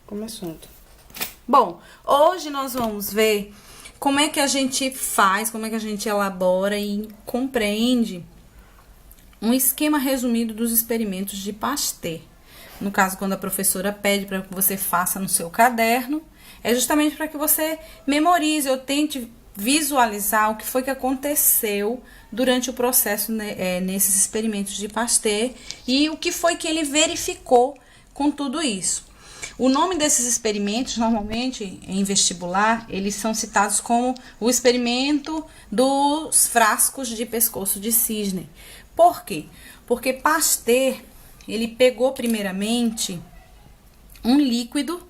começando. Bom, hoje nós vamos ver como é que a gente faz, como é que a gente elabora e compreende um esquema resumido dos experimentos de Pasteur. No caso, quando a professora pede para que você faça no seu caderno, é justamente para que você memorize ou tente visualizar o que foi que aconteceu durante o processo nesses experimentos de Pasteur e o que foi que ele verificou com tudo isso. O nome desses experimentos, normalmente, em vestibular, eles são citados como o experimento dos frascos de pescoço de cisne. Por quê? Porque Pasteur, ele pegou primeiramente um líquido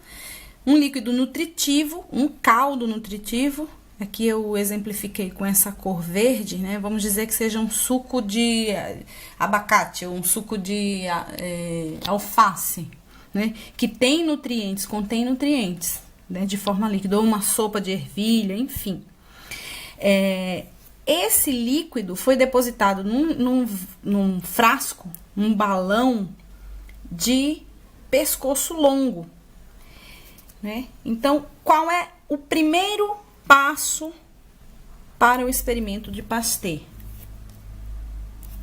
nutritivo, um caldo nutritivo. Aqui eu exemplifiquei com essa cor verde, né? Vamos dizer que seja um suco de abacate ou um suco de alface, né? Que tem nutrientes, contém nutrientes, né? De forma líquida, ou uma sopa de ervilha, enfim. Esse líquido foi depositado num frasco, num balão de pescoço longo, né? Então, qual é o primeiro passo para o experimento de Pasteur?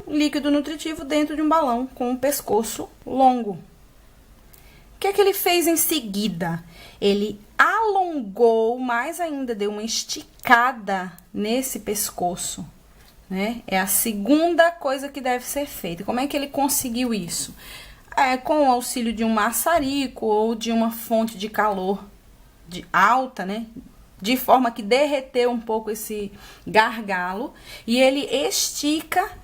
Um líquido nutritivo dentro de um balão com um pescoço longo. O que é que ele fez em seguida? Ele alongou mais ainda, deu uma esticada nesse pescoço, né? É a segunda coisa que deve ser feita. Como é que ele conseguiu isso? Com o auxílio de um maçarico ou de uma fonte de calor alta, né? De forma que derreteu um pouco esse gargalo e ele estica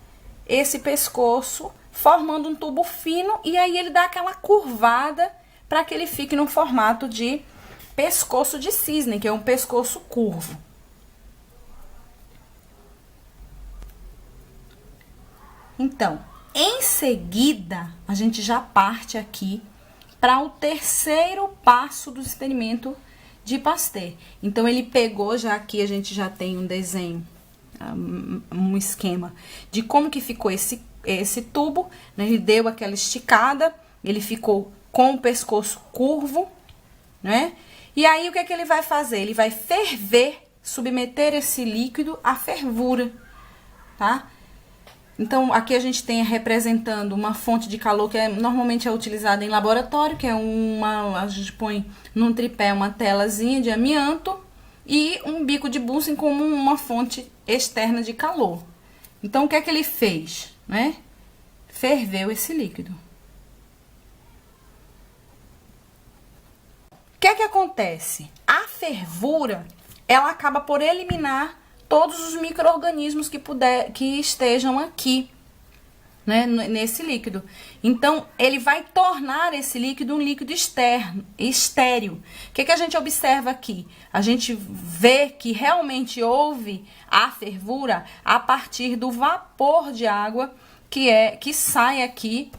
esse pescoço, formando um tubo fino, e aí ele dá aquela curvada para que ele fique no formato de pescoço de cisne, que é um pescoço curvo. Então, em seguida, a gente já parte aqui para o terceiro passo do experimento de Pasteur. Então, ele pegou, já aqui a gente já tem um desenho, um esquema de como que ficou esse tubo, né? Ele deu aquela esticada, ele ficou com o pescoço curvo, né? E aí, o que é que ele vai fazer? Ele vai ferver, submeter esse líquido à fervura, tá? Então, aqui a gente tem representando uma fonte de calor que normalmente é utilizada em laboratório, que é a gente põe num tripé uma telazinha de amianto e um bico de Bunsen como uma fonte externa de calor. Então, o que é que ele fez, né? Ferveu esse líquido. O que é que acontece? A fervura, ela acaba por eliminar todos os micro-organismos que estejam aqui, né, nesse líquido. Então, ele vai tornar esse líquido um líquido estéril. O que a gente observa aqui? A gente vê que realmente houve a fervura a partir do vapor de água que sai aqui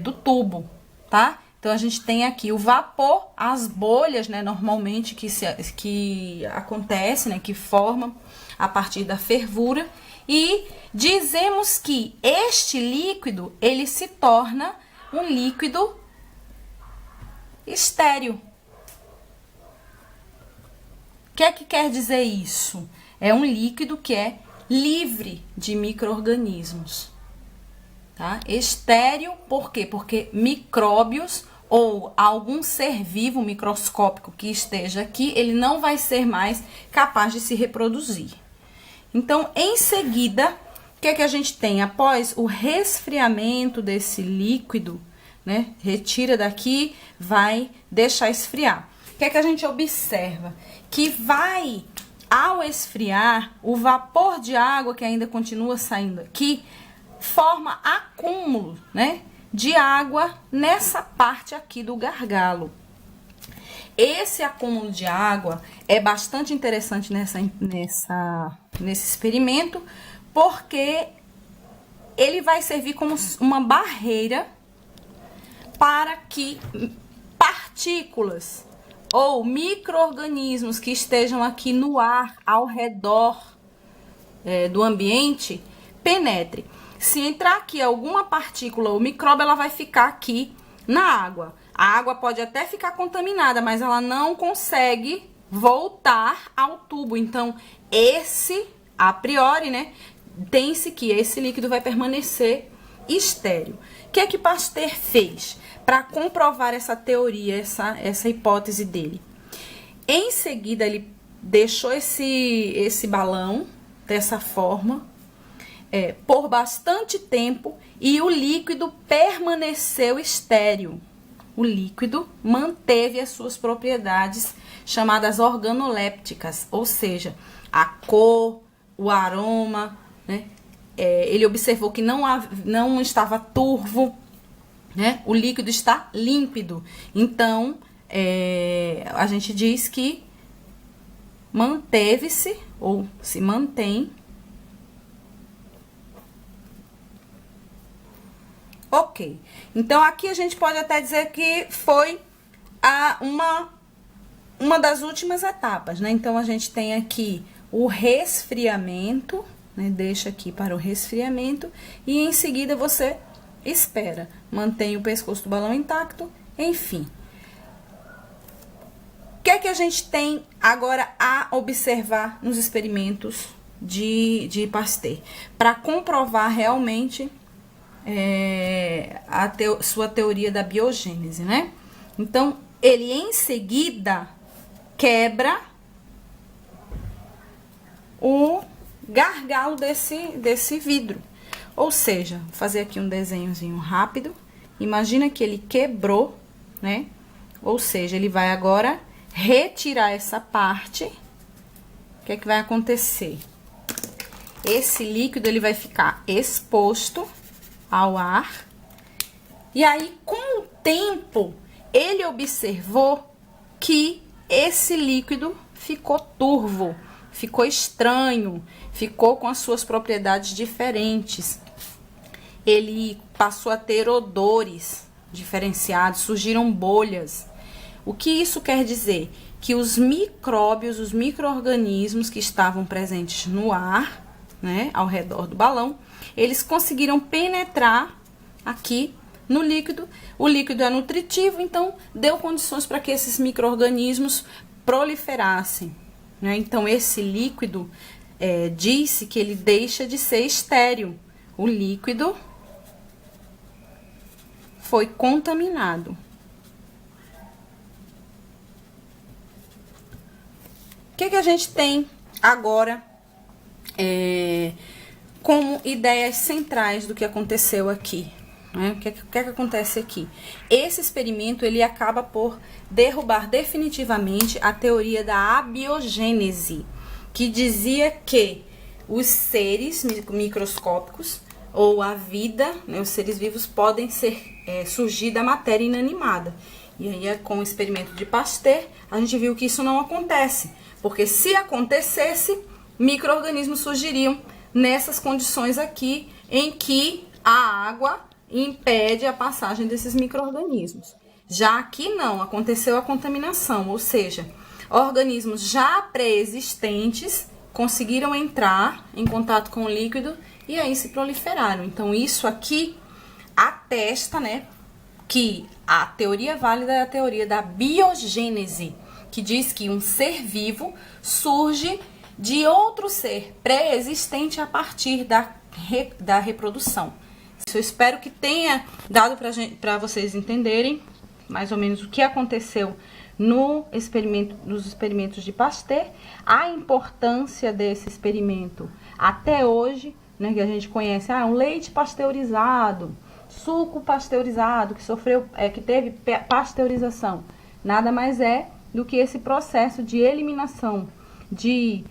do tubo, tá? Então, a gente tem aqui o vapor, as bolhas, né, normalmente que acontecem, né, que formam a partir da fervura, e dizemos que este líquido, ele se torna um líquido estéril. O que é que quer dizer isso? É um líquido que é livre de micro-organismos, tá? Estéril, por quê? Porque micróbios ou algum ser vivo microscópico que esteja aqui, ele não vai ser mais capaz de se reproduzir. Então, em seguida, o que é que a gente tem? Após o resfriamento desse líquido, né? Retira daqui, vai deixar esfriar. O que é que a gente observa? Que vai, ao esfriar, o vapor de água que ainda continua saindo aqui, forma acúmulo, né, de água nessa parte aqui do gargalo. Esse acúmulo de água é bastante interessante nesse experimento, porque ele vai servir como uma barreira para que partículas ou micro-organismos que estejam aqui no ar ao redor do ambiente penetre. Se entrar aqui alguma partícula ou micróbio, ela vai ficar aqui na água. A água pode até ficar contaminada, mas ela não consegue voltar ao tubo. Então, a priori, né, tem-se que esse líquido vai permanecer estéril. O que é que Pasteur fez para comprovar essa teoria, essa hipótese dele? Em seguida, ele deixou esse balão dessa forma por bastante tempo e o líquido permaneceu estéril. O líquido manteve as suas propriedades chamadas organolépticas, ou seja, a cor, o aroma, né? Ele observou que não estava turvo, né? O líquido está límpido. Então, a gente diz que manteve-se ou se mantém. Ok, então aqui a gente pode até dizer que foi uma das últimas etapas, né? Então, a gente tem aqui o resfriamento, né? Deixa aqui para o resfriamento e em seguida você espera, mantém o pescoço do balão intacto, enfim. O que é que a gente tem agora a observar nos experimentos de Pasteur? Para comprovar realmente sua teoria da biogênese, né? Então, ele em seguida quebra o gargalo desse vidro. Ou seja, vou fazer aqui um desenhozinho rápido. Imagina que ele quebrou, né? Ou seja, ele vai agora retirar essa parte. O que é que vai acontecer? Esse líquido, ele vai ficar exposto ao ar. E aí, com o tempo, ele observou que esse líquido ficou turvo, ficou estranho, ficou com as suas propriedades diferentes. Ele passou a ter odores diferenciados, surgiram bolhas. O que isso quer dizer? Que os micróbios, os micro-organismos que estavam presentes no ar, né, ao redor do balão, eles conseguiram penetrar aqui no líquido. O líquido é nutritivo, então deu condições para que esses micro-organismos proliferassem, né? Então, esse líquido disse que ele deixa de ser estéril. O líquido foi contaminado. O que a gente tem agora como ideias centrais do que aconteceu aqui? Né? O que acontece aqui? Esse experimento, ele acaba por derrubar definitivamente a teoria da abiogênese, que dizia que os seres microscópicos ou a vida, né, os seres vivos podem surgir da matéria inanimada. E aí, com o experimento de Pasteur, a gente viu que isso não acontece, porque se acontecesse, micro-organismos surgiriam nessas condições aqui, em que a água impede a passagem desses micro-organismos. Já aqui não, aconteceu a contaminação, ou seja, organismos já pré-existentes conseguiram entrar em contato com o líquido e aí se proliferaram. Então, isso aqui atesta, né, que a teoria válida é a teoria da biogênese, que diz que um ser vivo surge de outro ser pré-existente a partir da reprodução. Isso eu espero que tenha dado para vocês entenderem mais ou menos o que aconteceu nos experimentos de Pasteur, a importância desse experimento até hoje, né, que a gente conhece, um leite pasteurizado, suco pasteurizado, que teve pasteurização. Nada mais é do que esse processo de eliminação de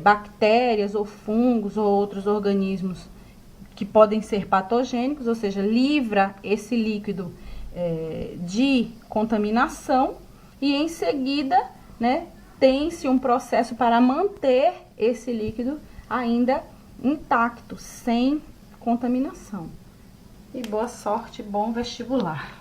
bactérias ou fungos ou outros organismos que podem ser patogênicos, ou seja, livra esse líquido de contaminação e em seguida, né, tem-se um processo para manter esse líquido ainda intacto, sem contaminação. E boa sorte, bom vestibular!